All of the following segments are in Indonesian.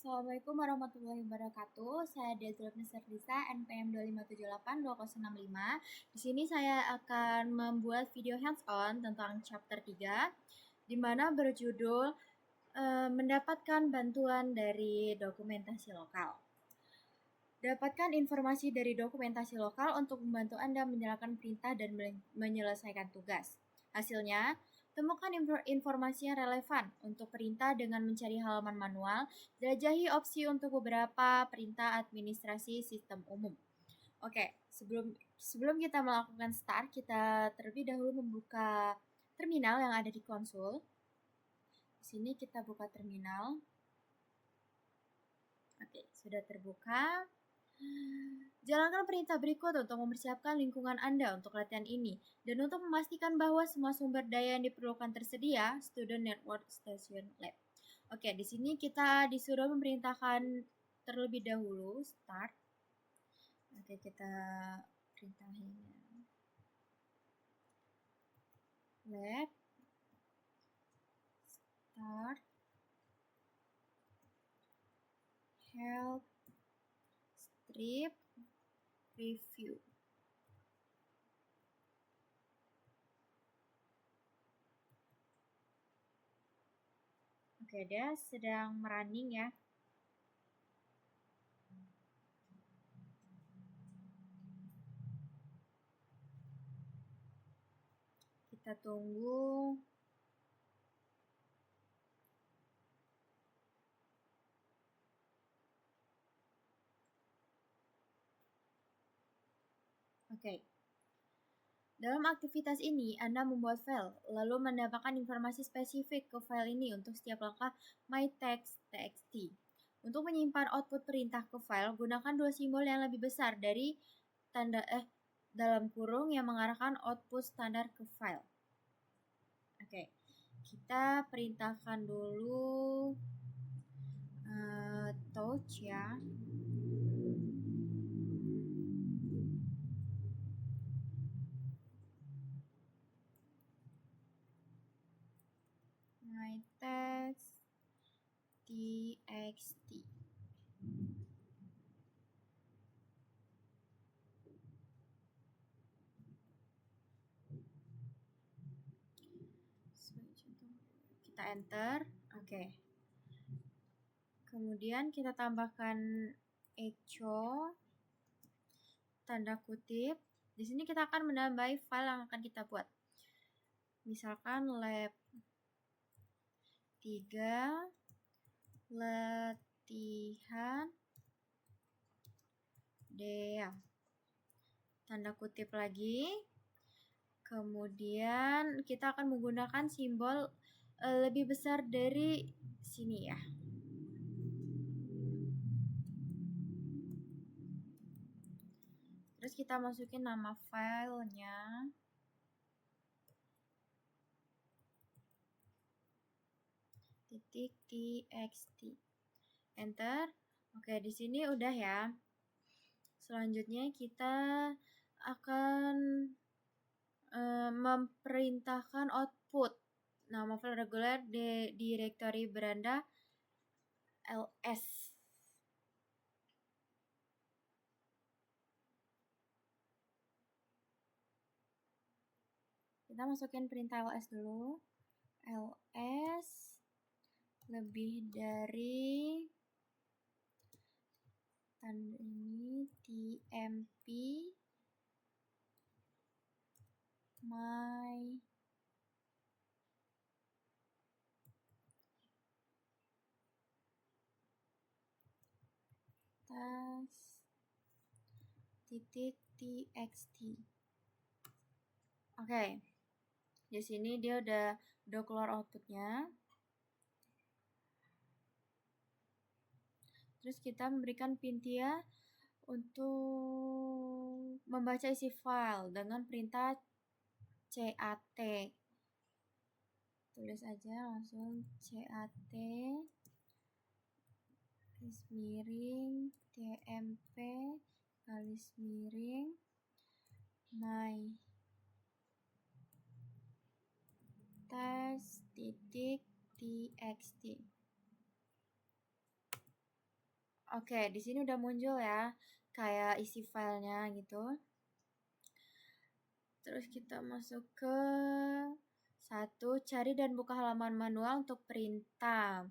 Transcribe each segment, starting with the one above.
Assalamualaikum warahmatullahi wabarakatuh. Saya Delta Nisa NPM 25782065. Di sini saya akan membuat video hands-on tentang chapter 3 di mana berjudul mendapatkan bantuan dari dokumentasi lokal. Dapatkan informasi dari dokumentasi lokal untuk membantu Anda menjalankan perintah dan menyelesaikan tugas. Hasilnya, temukan informasi yang relevan untuk perintah dengan mencari halaman manual. Jelajahi opsi untuk beberapa perintah administrasi sistem umum. Oke, sebelum kita melakukan start, kita terlebih dahulu membuka terminal yang ada di konsul. Di sini kita buka terminal. Oke, sudah terbuka. Jalankan perintah berikut untuk mempersiapkan lingkungan Anda untuk latihan ini. Dan untuk memastikan bahwa semua sumber daya yang diperlukan tersedia, Student Network Station Lab. Oke, di sini kita disuruh memerintahkan terlebih dahulu start. Oke, kita perintahin lab start help strip review. Oke, dia sedang running ya. Kita tunggu. Oke. Dalam aktivitas ini, Anda membuat file, lalu mendapatkan informasi spesifik ke file ini untuk setiap langkah mytext.txt. Untuk menyimpan output perintah ke file, gunakan dua simbol yang lebih besar dari tanda dalam kurung yang mengarahkan output standar ke file. Oke, kita perintahkan dulu touch ya. mytext.txt. Kita enter. Oke. Kemudian kita tambahkan echo tanda kutip. Di sini kita akan menambahi file yang akan kita buat. Misalkan lab 3 latihan dea. Tanda kutip lagi. Kemudian kita akan menggunakan simbol lebih besar dari sini ya. Terus kita masukin nama filenya. .txt. Enter. Oke, di sini udah ya. Selanjutnya kita akan memerintahkan output nama file reguler di directory beranda ls. Kita masukin perintah ls dulu. ls lebih dari tanda ini tmp my txt. Oke. Di sini dia udah keluar outputnya. Terus kita memberikan pintia untuk membaca isi file dengan perintah cat. Tulis aja langsung cat garis miring tmp garis miring my text.txt. Oke, di sini udah muncul ya, kayak isi filenya gitu. Terus kita masuk ke satu, cari dan buka halaman manual untuk perintah.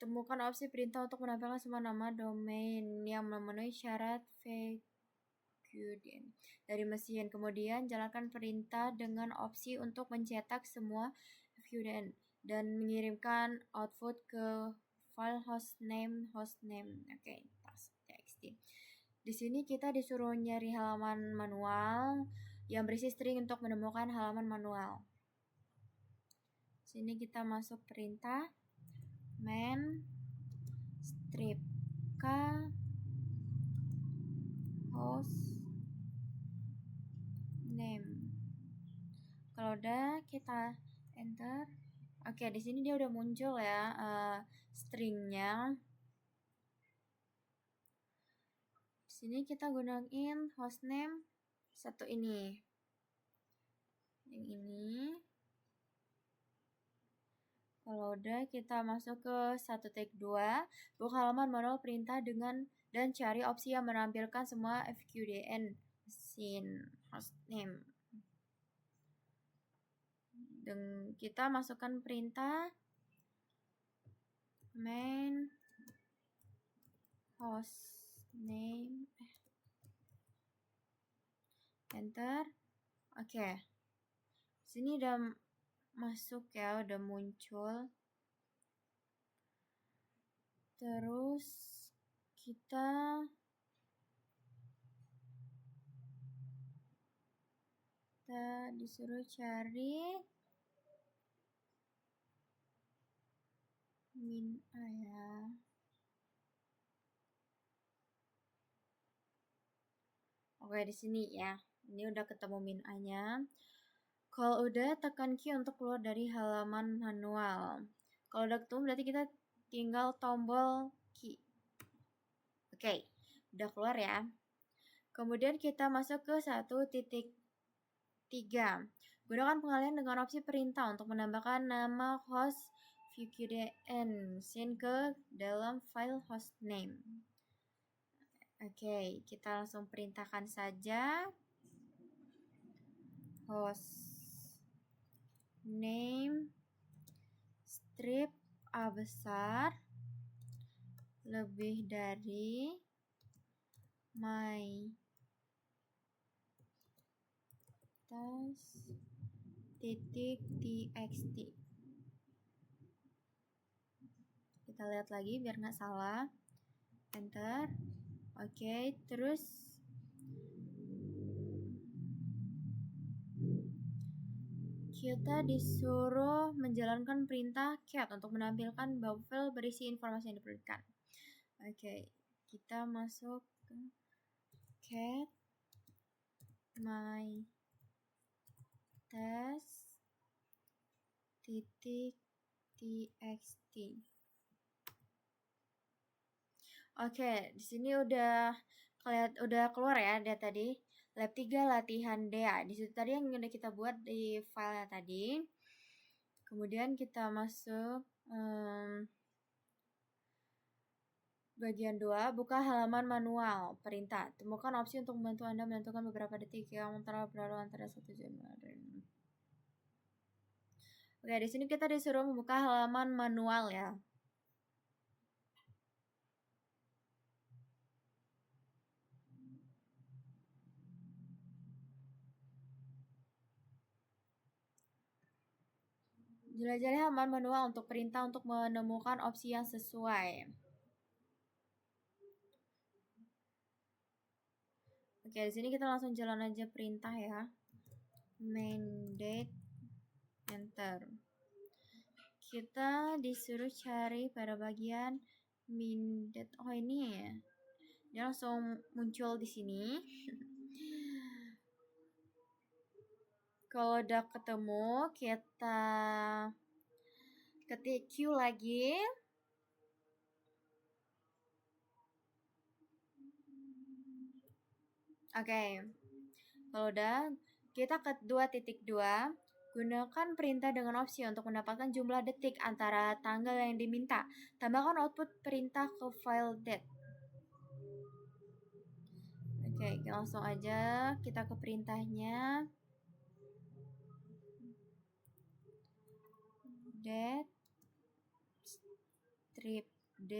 Temukan opsi perintah untuk menampilkan semua nama domain yang memenuhi syarat VQDN dari mesin. Kemudian jalankan perintah dengan opsi untuk mencetak semua VQDN dan mengirimkan output ke file hostname. Oke, txt. Di sini kita disuruh nyari halaman manual yang berisi string untuk menemukan halaman manual. Sini kita masuk perintah main strip k host name. Kalau udah kita enter. Oke, di sini dia udah muncul ya stringnya. Di sini kita gunain hostname satu ini. Yang ini. Kalau udah kita masuk ke 1.2, buka halaman manual perintah dan cari opsi yang menampilkan semua FQDN mesin hostname. Dan kita masukkan perintah main hostname enter. Oke. Sini udah masuk ya, udah muncul. Terus kita disuruh cari min a ya. Oke, di sini ya. Ini udah ketemu min a-nya. Kalau udah, tekan Q untuk keluar dari halaman manual. Kalau udah ketemu berarti kita tinggal tombol Q. Oke, udah keluar ya. Kemudian kita masuk ke 1.3. Gunakan pengalihan dengan opsi perintah untuk menambahkan nama host VQDN sin ke dalam file hostname. Oke, kita langsung perintahkan saja hostname strip A besar lebih dari my test.txt. Kita lihat lagi biar nggak salah. Enter. Oke, terus kita disuruh menjalankan perintah cat untuk menampilkan buffer berisi informasi yang diperlukan. Oke, kita masuk ke cat my test.txt. Oke, di sini udah keluar ya dia tadi. Lab 3 latihan DEA. Di situ tadi yang udah kita buat di filenya tadi. Kemudian kita masuk bagian 2, buka halaman manual perintah. Temukan opsi untuk membantu Anda menentukan beberapa detik yang berlalu antara 1 Januari. Oke, di sini kita disuruh membuka halaman manual ya. Jelajahi halaman manual untuk perintah untuk menemukan opsi yang sesuai. Oke, di sini kita langsung jalan aja perintah ya. Main date enter. Kita disuruh cari pada bagian min date. Oh, ini ya. Dia langsung muncul di sini. Kalau udah ketemu, kita ketik Q lagi. Oke. Kalau udah, kita ke 2.2. Gunakan perintah dengan opsi untuk mendapatkan jumlah detik antara tanggal yang diminta. Tambahkan output perintah ke file date. Oke, langsung aja kita ke perintahnya. Date strip D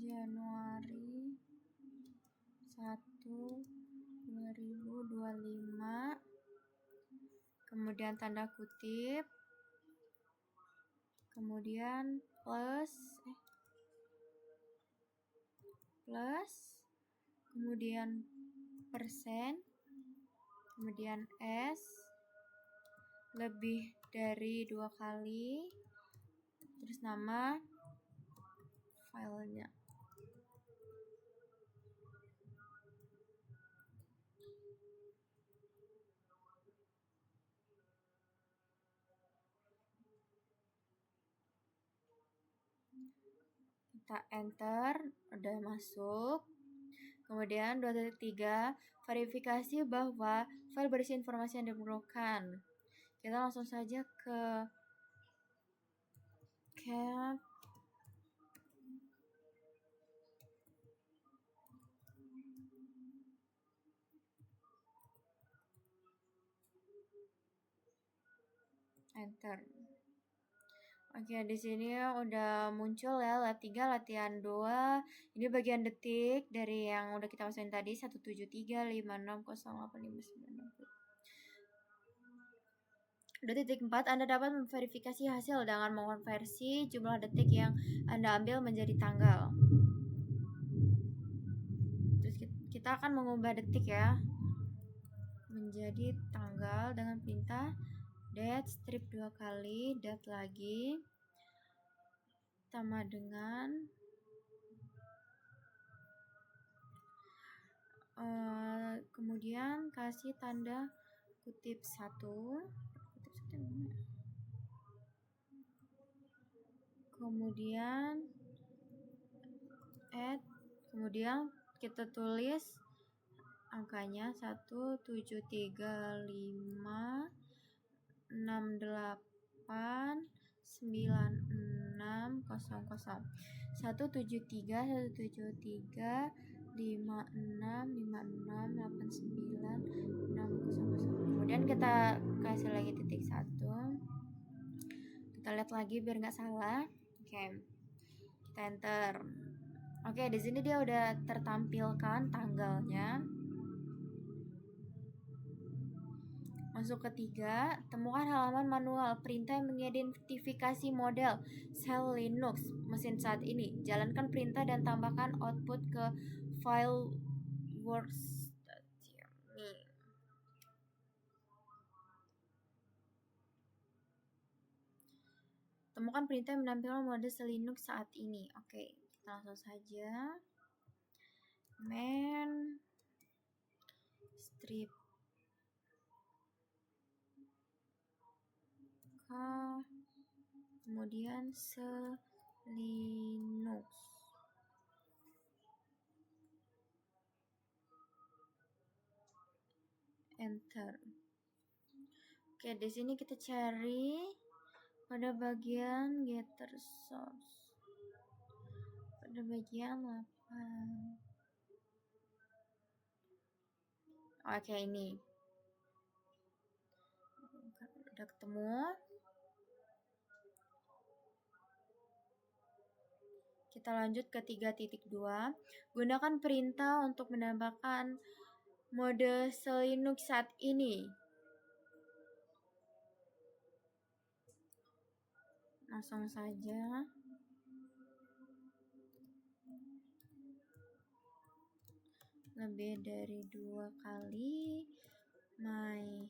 Januari 1 2025, kemudian tanda kutip, kemudian plus, kemudian persen, kemudian S, lebih dari 2 kali, terus nama filenya. Kita enter, udah masuk. Kemudian 2.3, verifikasi bahwa file berisi informasi yang diperlukan. Kita langsung saja ke cat enter. Oke, di sini udah muncul ya lab 3, latihan 2. Ini bagian detik dari yang udah kita masukin tadi, 173560859. 2.4, Anda dapat memverifikasi hasil dengan mengonversi jumlah detik yang Anda ambil menjadi tanggal. Terus kita akan mengubah detik ya menjadi tanggal dengan perintah date strip 2 kali, date lagi, sama dengan kemudian kasih tanda kutip 1, kemudian add, kemudian kita tulis angkanya 173568960 17356568960. Kemudian kita kasih lagi titik 1. Kita lihat lagi biar nggak salah. Oke, kita enter. Oke, di sini dia udah tertampilkan tanggalnya. Masuk ketiga, temukan halaman manual perintah yang mengidentifikasi model sel Linux mesin saat ini. Jalankan perintah dan tambahkan output ke file works.yummy. Temukan perintah yang menampilkan model sel Linux saat ini. Oke, kita langsung saja. Man strip K, kemudian Linux. Enter. Oke, di sini kita cari pada bagian getter source. Pada bagian 8. Oke, ini. Udah ketemu. Kita lanjut ke 3.2. Gunakan perintah untuk menambahkan mode sel Linux saat ini. Langsung saja. Lebih dari 2 kali my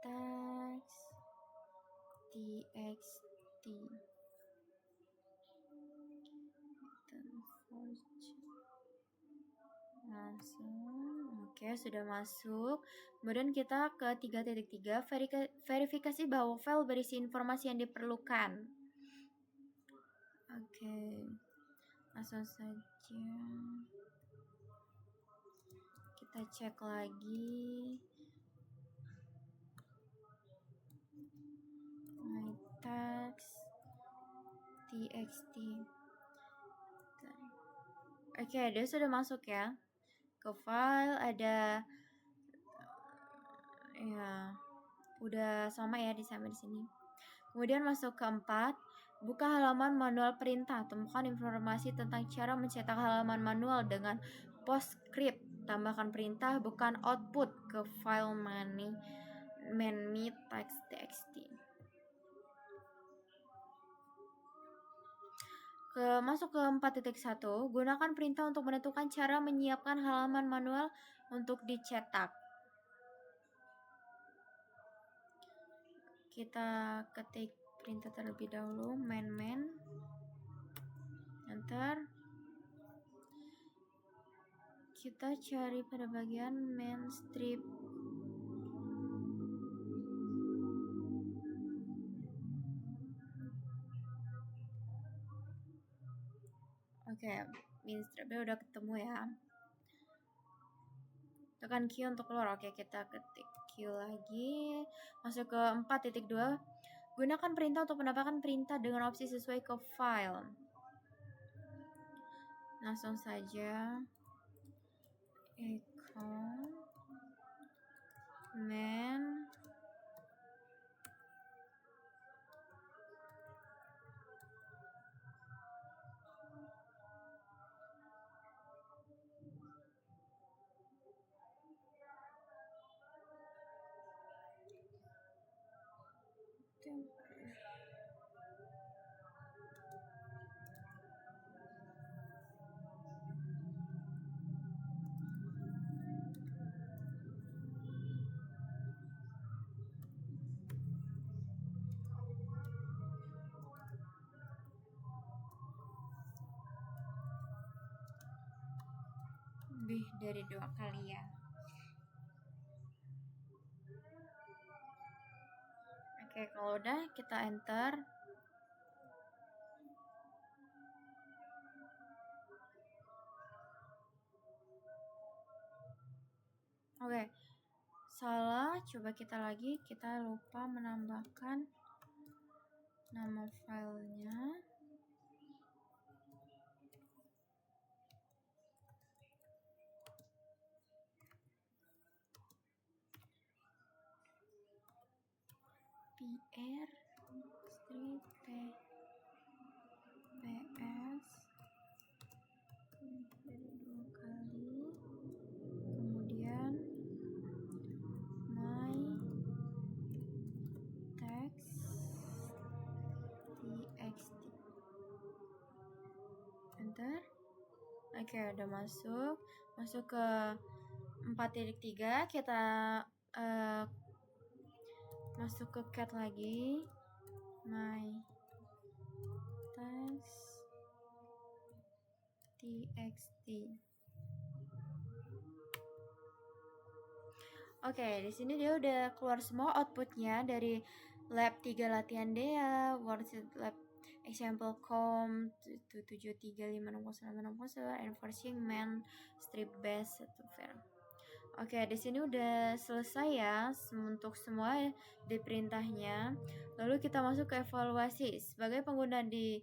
text txt. Langsung. Oke, sudah masuk. Kemudian kita ke 3.3, verifikasi bahwa file berisi informasi yang diperlukan. Oke, langsung saja. Kita cek lagi. My text txt. Oke, dia sudah masuk ya. Ke file ada ya. Udah sama ya di sini. Kemudian masuk ke 4, buka halaman manual perintah. Temukan informasi tentang cara mencetak halaman manual dengan PostScript. Tambahkan perintah bukan output ke file manme text.txt. Masuk ke 4.1, gunakan perintah untuk menentukan cara menyiapkan halaman manual untuk dicetak. Kita ketik perintah terlebih dahulu, main, enter. Kita cari pada bagian main strip. Oke, main stripnya udah ketemu ya. Tekan Q untuk keluar. Oke, kita ketik Q lagi. Masuk ke 4.2. Gunakan perintah untuk menambahkan perintah dengan opsi sesuai ke file. Langsung saja echo main lebih dari 2 kali ya. Oke, kalau udah kita enter. Oke, salah. Coba kita lagi. Kita lupa menambahkan nama filenya. PR strip ps dari 2 kali, kemudian my text txt, enter. Oke, udah masuk ke 4.3. Kita masuk ke cat lagi, my text txt. Oke, di sini dia udah keluar semua outputnya dari lab 3 latihan DEA, worksheet lab example com 73560 enforcing main strip base fair. Oke, di sini udah selesai ya untuk semua di perintahnya. Lalu kita masuk ke evaluasi. Sebagai pengguna di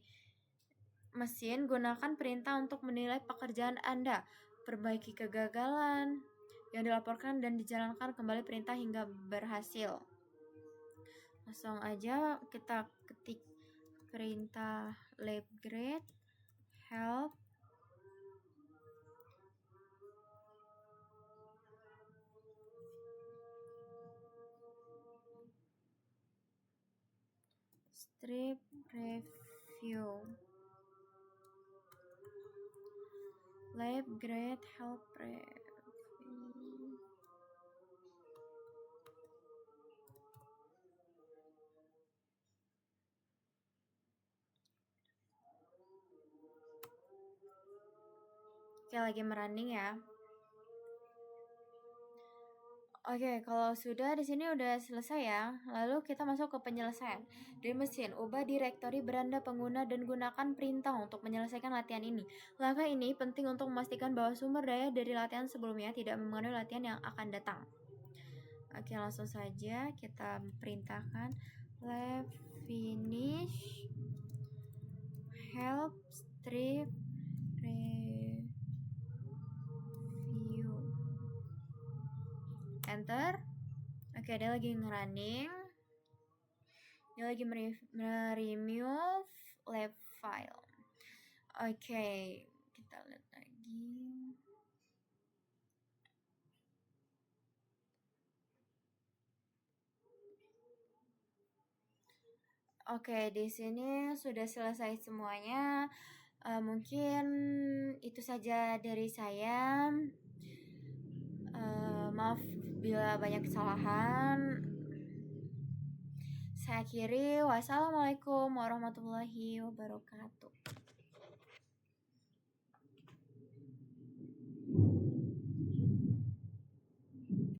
mesin, gunakan perintah untuk menilai pekerjaan Anda. Perbaiki kegagalan yang dilaporkan dan dijalankan kembali perintah hingga berhasil. Langsung aja kita ketik perintah labgrade help strip review labgrade help review. Oke, lagi merunning ya. Oke, kalau sudah di sini udah selesai ya. Lalu kita masuk ke penyelesaian. Di mesin, ubah direktori beranda pengguna dan gunakan perintah untuk menyelesaikan latihan ini. Langkah ini penting untuk memastikan bahwa sumber daya dari latihan sebelumnya tidak mempengaruhi latihan yang akan datang. Oke, langsung saja kita perintahkan lab finish help strip review. Enter. Oke, dia lagi ngerunning. Dia lagi remove lab file. Oke, kita lihat lagi. Oke, di sini sudah selesai semuanya. Mungkin itu saja dari saya. Maaf bila banyak kesalahan. Saya akhiri. Wassalamualaikum warahmatullahi wabarakatuh.